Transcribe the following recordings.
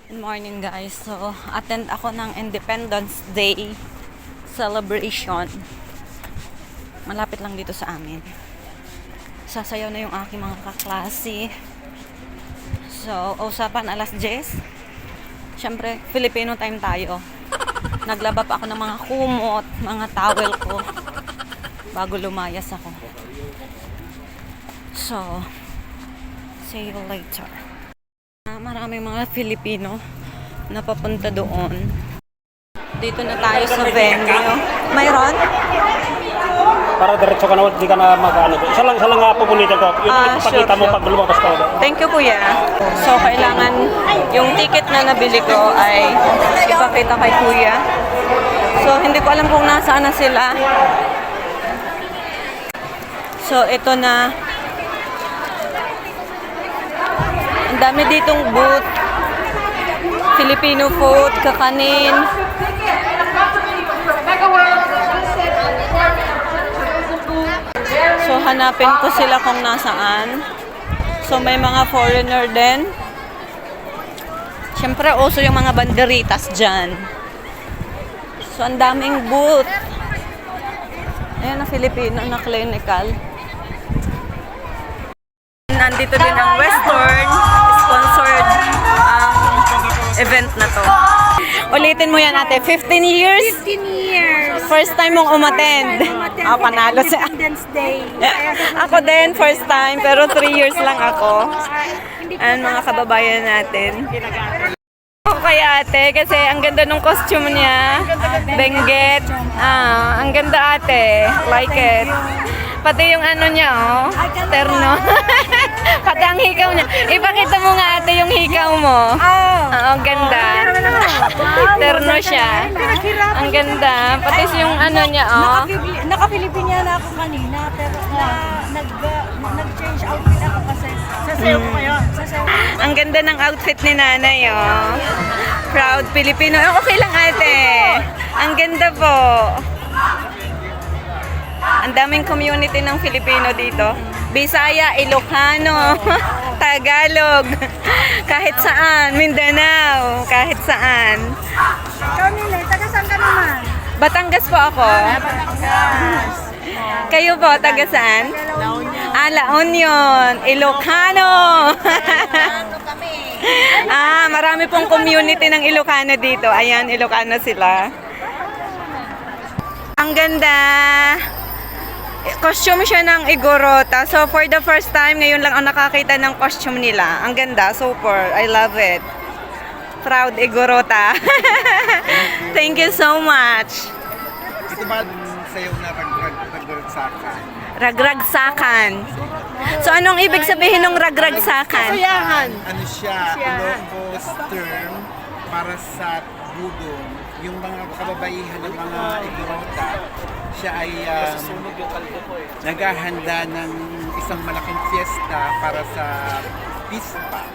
Good morning guys. So, attend ako ng Independence Day celebration. Malapit lang dito sa amin. Sasayaw na yung aking mga kaklase. So, usapan alas 10. Siyempre, Filipino time tayo. Naglaba pa ako ng mga kumot, mga towel ko bago lumayas ako. So, see you later. Maraming mga Filipino na papunta doon. Dito na tayo sa venue. Mayroon? Para diretso ka na, di ka na mag-ano. Isa lang nga pupulitin ko. Yung ipapakita mo pag lumabas ka ulit. Thank you, kuya. So, kailangan yung ticket na nabili ko ay ipakita kay kuya. So, hindi ko alam kung nasaan na sila. So, ito na. Ang dami ditong booth. Filipino food, kakanin. So, hanapin ko sila kung nasaan. So, may mga foreigner din. Siyempre, uso yung mga banderitas dyan. So, ang daming booth. Ayan na Filipino na clinical. Nandito din ang Western. Sponsored ang event na to. Ulitin mo yan ate. 15 years? 15 years. First time mong umattend. Oh, panalo sa Independence Day. ako din, first time. Pero 3 years lang ako. Ayan mga kababayan natin. Okay ate, kasi ang ganda ng costume niya. Benguet. Ang ganda ate. Like it. Pati yung ano niya, oh. Terno. Pati ang hikaw niya. Ipakita mo nga ate yung hikaw mo. Ang ganda. Terno siya. Ang ganda. Pati yung ano niya, oh. Naka-Filipina na ako kanina, pero nag-change outfit ako kasi sasayaw ko ngayon. Ang ganda ng outfit ni nanay, oh. Proud Filipino. Okay lang ate. Ang ganda po. Ang daming community ng Filipino dito. Bisaya, Ilocano, Tagalog, kahit saan, Mindanao, kahit saan. Ikaw nila, taga saan ka naman? Batangas po ako. Batangas. Kayo po, taga saan? La Union, Ilocano. Marami pong community ng Ilocano dito. Ayan, Ilocano sila. Ang ganda. Costume siya ng Igorota. So, for the first time, ngayon lang ang nakakita ng costume nila. Ang ganda. Super. I love it. Proud Igorota. Thank you so much. Ito ba sayaw na ragragsakan? Ragragsakan. So, anong ibig sabihin ng ragragsakan? Ano siya? Ilocos term para sa budong. Yung mga kababaihan ng mga Igorota, siya ay naghahanda ng isang malaking fiesta para sa pista.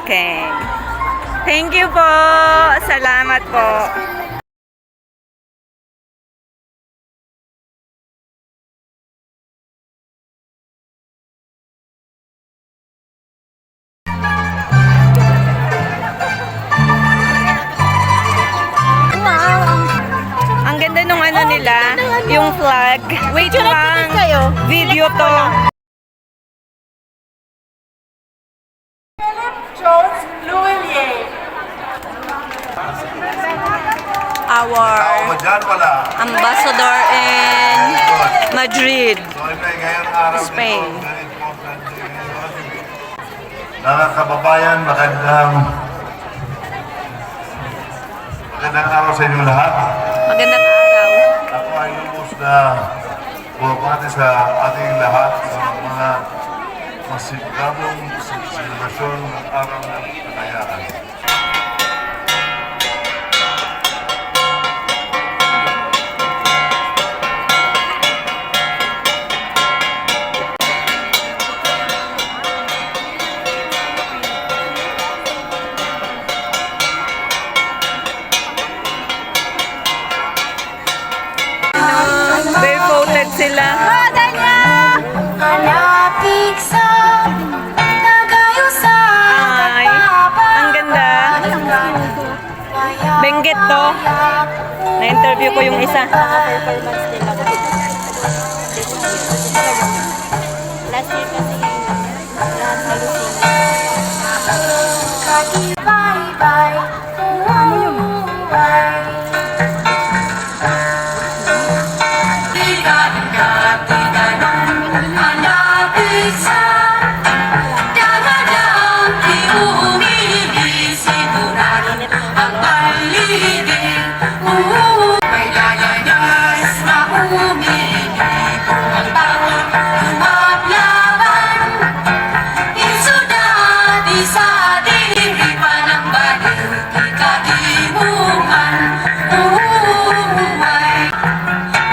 Okay. Thank you po. Salamat po. Ang ganda nung ano nila, yung flag. Wait lang, video to. Jones Louillier. Our ambassador in Madrid, Spain. Mga kababayan, magandang araw sa inyo lahat. Magandang araw. Ako ay lubos na bumabati sa ating lahat sa mga masigabong selebrasyon ng araw ng Kalayaan. Barefooted sila. Hanapig sa nagayo sa Ay, ang Benguet to. Na-interview ko yung isa. Performance nila. Last year kasi lahat halos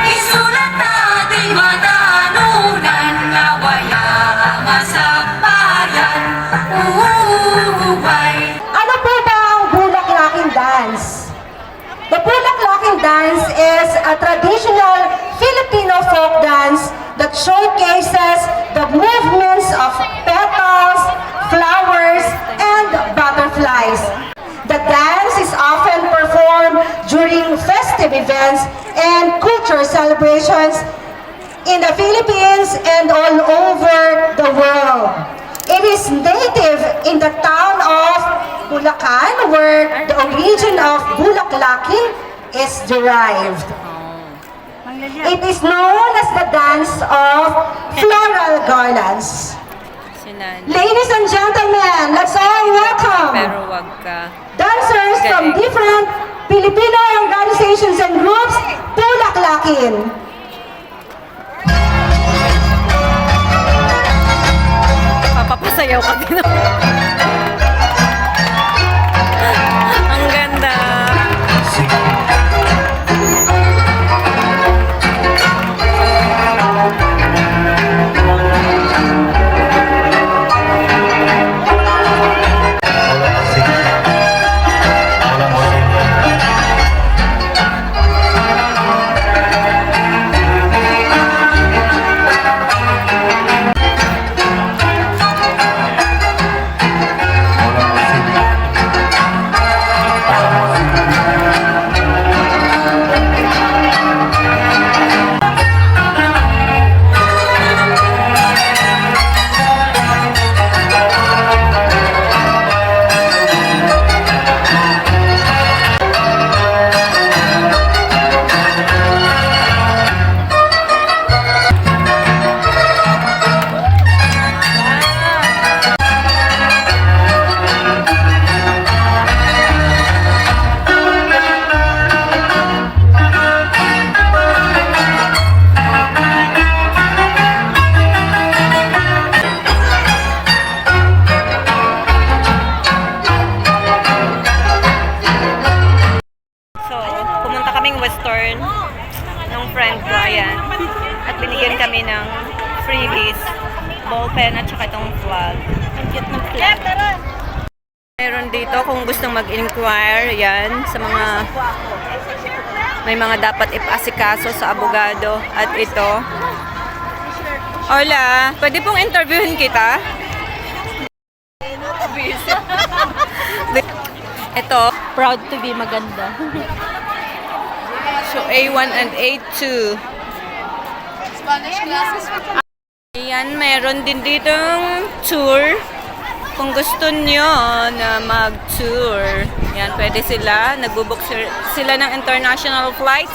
Isulat natin matanunan na waya sa bayan. Ano po ba ang Bulaklaking Dance? The Bulaklaking Dance is a traditional Filipino folk dance that showcases the movements of petals, flowers, and butterflies. The dance is often performed during festive events and cultural celebrations in the Philippines and all over the world. It is native in the town of Bulacan, where the origin of Bulaklaking is derived. It is known as the dance of floral garlands. Sinan. Ladies and gentlemen, let's all welcome Pero wag ka. dancers from Galing. different Filipino organizations and groups, Bulaklakin. Papapasayaw ka din. Ang ganda. So, pumunta kaming Western ng friend ko, ayan. At binigyan kami ng freebies, ballpen at saka itong flag. Ang cute ng flag. Meron dito kung gustong mag-inquire, yan, sa mga may mga dapat ipasikaso sa abogado. At ito, hola, pwede pong interviewin kita? Ito, proud to be maganda. so A1 and A2. Ayan, meron din ditong tour. Kung gusto nyo na mag-tour, yan, pwede sila. Nagbubook sila ng international flights,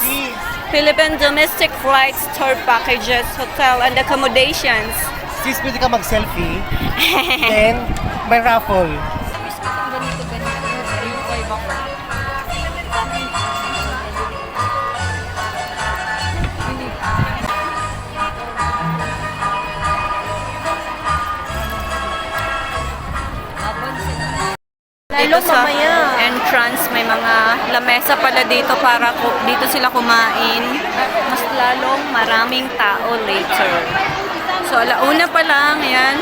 Philippine domestic flights, tour packages, hotel and accommodations. Sis, pwede ka mag-selfie. Then, may raffle. Dito sa entrance, may mga lamesa pala dito para dito sila kumain. Mas lalong maraming tao later. So, alauna pa lang, ayan.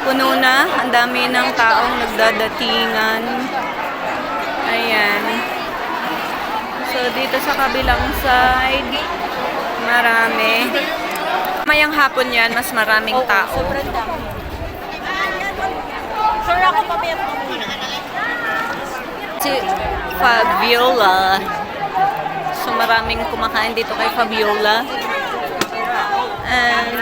Puno na. Ang dami ng taong nagdadatingan. Ayan. So, dito sa kabilang side, marami. Mayang hapon yan, mas maraming tao. Sir, ako pa Si Fabiola. So maraming kumakain dito kay Fabiola. And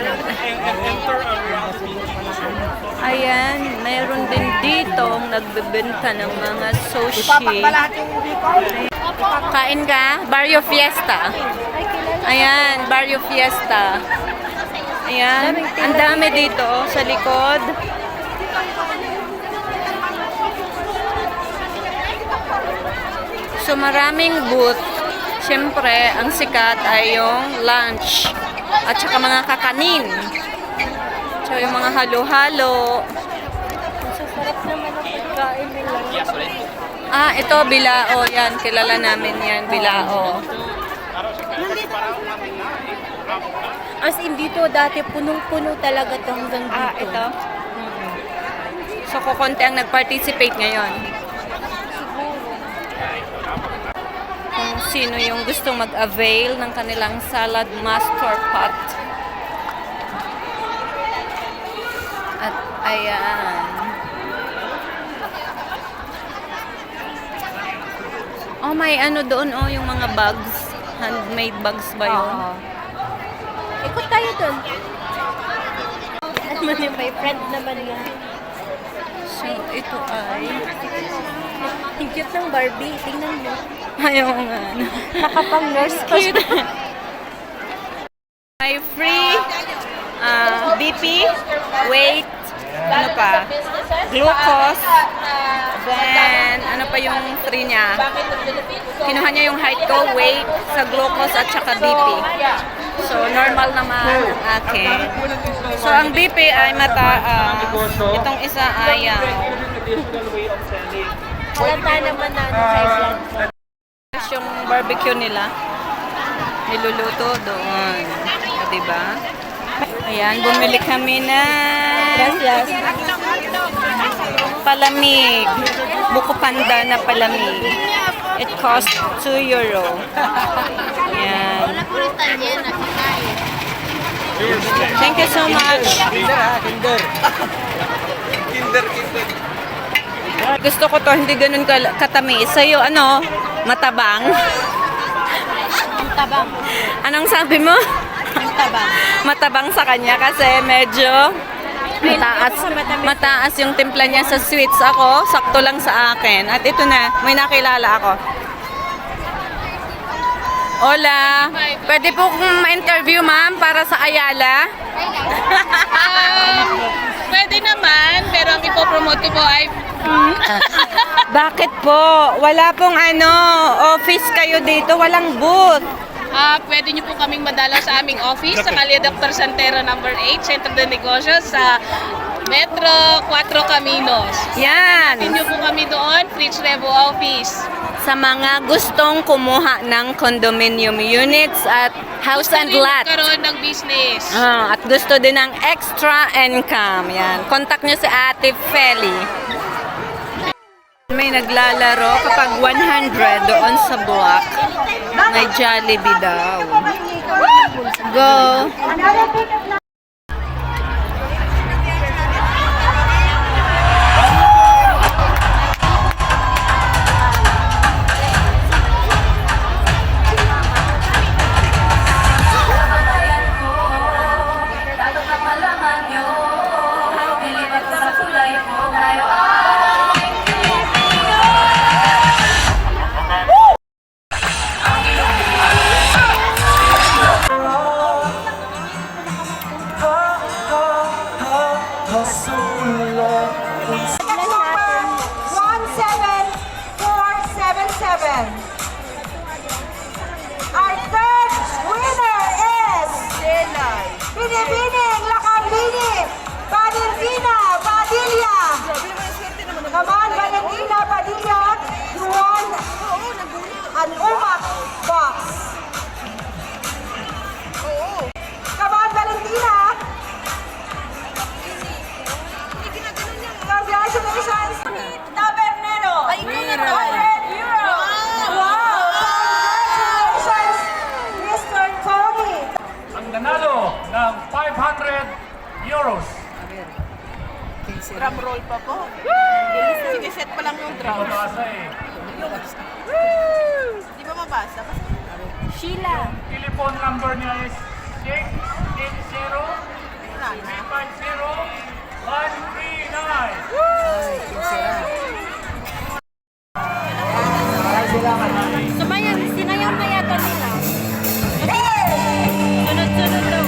ayan, mayroon din dito nagbebenta ng mga sushi. Kain ka? Barrio Fiesta. Ayan, Barrio Fiesta. Ayan, ang dami dito sa likod. So maraming booth. Siyempre, ang sikat ay yung lunch at saka mga kakanin. So yung mga halo-halo. Sarap naman ang pagkain nila. Ah, ito bilao. Yan, kilala namin yan, bilao. As in dito, dati punong-puno talaga ito hanggang dito. Ah, ito. So kukonti ang nag-participate ngayon. Kung sino yung gustong mag-avail ng kanilang salad master pot. At ayan. Oh, may ano doon, oh, yung mga bags. Handmade bags ba yun? Ikot tayo dun. At may friend naman yan. So, ito ay... Ang cute ng Barbie. Tingnan mo. Ayaw nga. Nakapang nurse pa siya. May free BP, weight, ano pa, glucose, then ano pa yung free niya. Kinuha niya yung height ko, weight, sa glucose at saka BP. So, normal naman ang akin. So, ang BP ay mataas. Itong isa ay Halata naman na high blood. yung barbecue nila. Niluluto doon. O, diba? Ayan, bumili kami na palamig. Buko panda na palamig. It cost 2 euro. Ayan. Thank you so much. Gusto ko to, hindi ganun katamis. Sa'yo, ano? Matabang? Tabang. Anong sabi mo? Tabang. Matabang sa kanya kasi medyo mataas yung timpla niya sa sweets. Ako, sakto lang sa akin. At ito na, may nakilala ako. Hola, pwede po kong ma-interview ma'am para sa Ayala? Pwede naman, pero ang ipopromote ko po ay Bakit po? Wala pong office kayo dito, walang booth. pwede nyo po kaming madala sa aming office sa Calle Dr. Santero No. 8, Centro de Negocios sa Metro 4 Caminos. Yan. Pwede nyo po kami doon, Fritz Revo Office. Sa mga gustong kumuha ng condominium units at house and lot. Magkaroon ng business. At gusto din ng extra income. Yan. Contact nyo si Ate Feli. May naglalaro kapag 100 doon sa block. May Jollibee daw. Go! Our third winner is Binibining Lakambini Valentina Padilla. Come on, Valentina Padilla, you won an umak box. Come on, Valentina. Congratulations, Tabernero. 100 euro. Wow. Congratulations, Mr. Tony. Ang nanalo ng 500 euros. Drum roll pa po. Sige, set pa lang yung drum. Mataas na eh. mabasa. Sheila. Telephone number niya is 680-350-139. Sumayan, sinayang na yata nila. Sunod-sunod daw.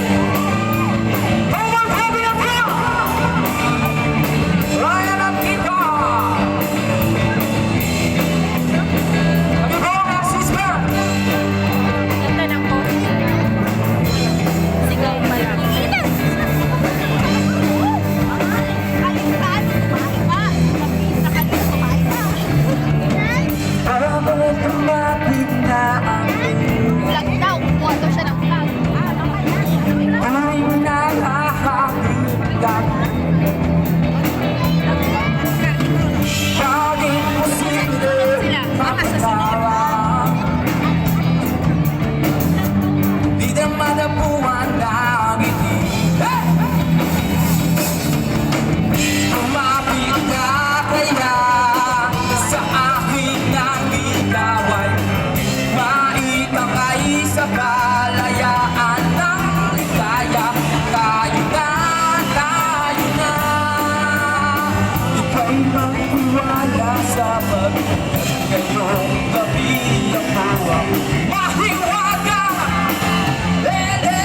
Ganda ng poses. Sigaw pa lang. Vlog daw. Kuha daw siya ng vlog. Sila. Baka sa sa kalayaan ng ligaya. Tayo na ika'y magtiwala sa ngayong gabi ang buwang mahiwaga. Grabe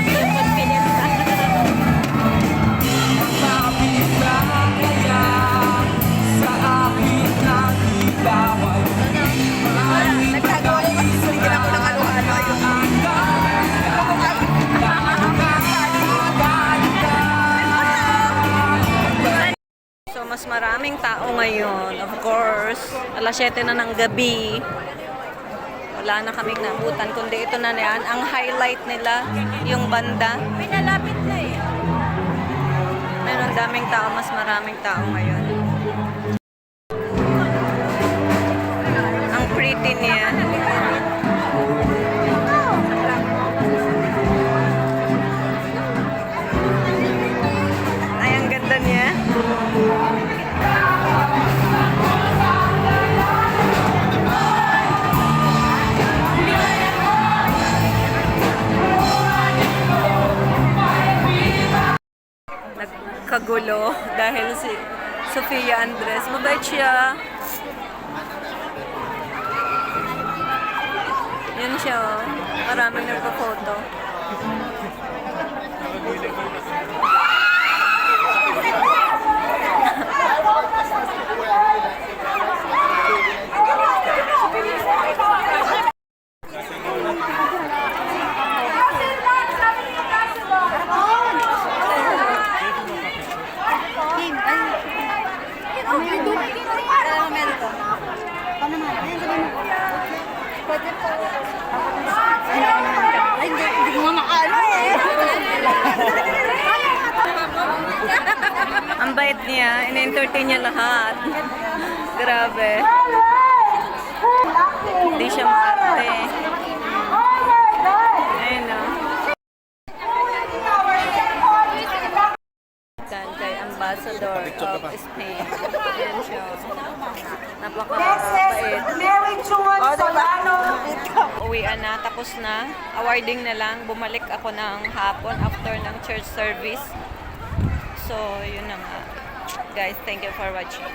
yung confidence. Nagtagawa ko kasi suligin ako ng ano-ano. So, mas maraming tao ngayon. Of course, alas 7 na ng gabi. Wala na kaming nabutan, kundi ito na yan. Ang highlight nila, yung banda. Pinalapit na eh. Meron daming tao, mas maraming tao ngayon. Ang pretty niya. Ay, ang ganda niya. Nagkagulo dahil si Sofia Andres. Mabait siya. Yun siya, oh. Maraming nagpa-photo. Ay, hindi ko makaano eh. Ang bait niya, in-entertain niya lahat. Grabe. Hindi siya maarte. Ayun, no? Dan kay Ambassador of Spain. Ayan siya. Napaka-bait. Mary Chuan Solano. Uwian na, tapos na. Awarding na lang. Bumalik ako ng hapon after ng church service. So, yun na nga. Guys, thank you for watching.